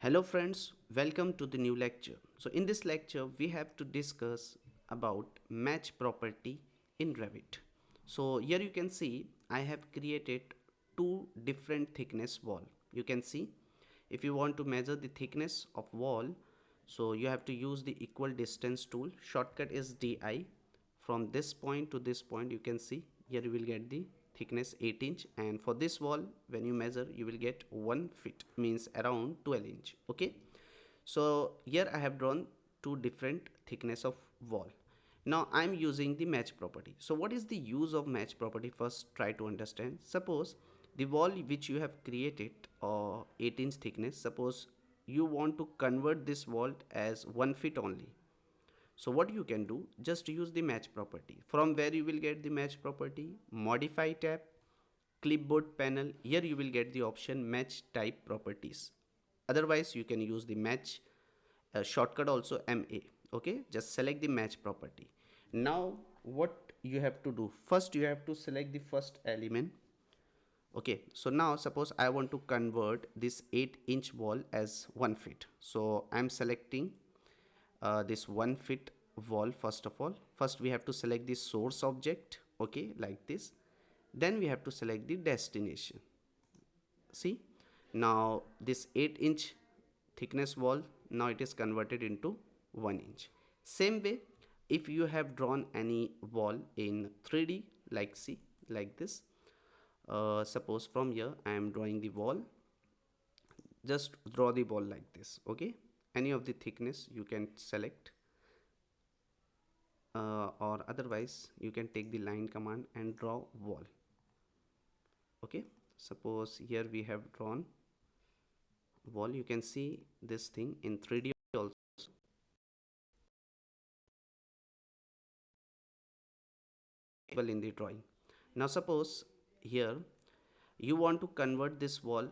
Hello friends, welcome to the new lecture. So in this lecture we have to discuss about match property in Revit. So here you can see I have created two different thickness wall. You can see if you want to measure the thickness of wall, so you have to use the equal distance tool. Shortcut is DI. From this point to this point you can see here you will get the thickness 8 inch, and for this wall when you measure you will get 1 feet, means around 12 inch. Okay, so here I have drawn two different thickness of wall. Now I'm using the match property. So what is the use of match property? First try to understand. Suppose the wall which you have created 8 inch thickness, suppose you want to convert this wall as 1 feet only. So what you can do, just use the match property. From where you will get the match property? Modify tab, clipboard panel. Here you will get the option match type properties. Otherwise you can use the match shortcut also MA. Okay, just select the match property. Now what you have to do, first you have to select the first element. Okay, so now suppose I want to convert this 8-inch wall as 1 feet. So I'm selecting this 1 feet wall. First of all, first we have to select the source object. Okay, like this. Then we have to select the destination. See, now this 8-inch thickness wall, now it is converted into 1 inch. Same way, if you have drawn any wall in 3D, like see, like this. Suppose from here I am drawing the wall. Just draw the wall like this. Okay, any of the thickness you can select, or otherwise you can take the line command and draw wall. Okay, suppose here we have drawn wall. You can see this thing in 3D also in the drawing. Now suppose here you want to convert this wall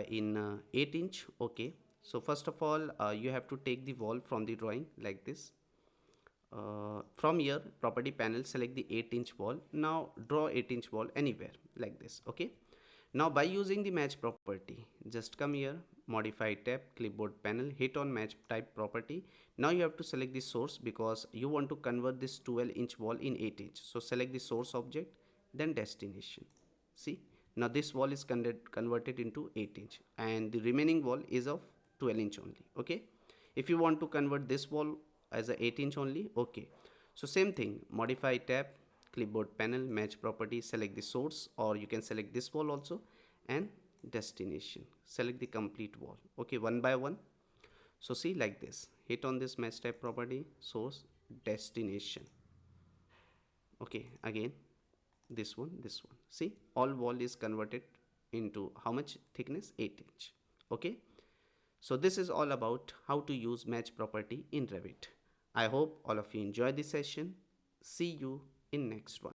in 8 inch. Okay, so first of all you have to take the wall from the drawing like this. From here property panel, select the 8-inch wall. Now draw 8-inch wall anywhere like this. Okay, now by using the match property, just come here, modify tab, clipboard panel, hit on match type property. Now you have to select the source because you want to convert this 12-inch wall in 8 inch. So select the source object, then destination. See, now this wall is converted into 8 inch and the remaining wall is of 12 inch only. Okay, if you want to convert this wall as a 8 inch only. Okay, so same thing, modify tab, clipboard panel, match property, select the source, or you can select this wall also, and destination, select the complete wall. Okay, one by one. So see, like this, hit on this match type property, source, destination. Okay, again this one, see, all wall is converted into how much thickness? 8 inch. Okay, so this is all about how to use match property in Revit. I hope all of you enjoy this session. See you in next one.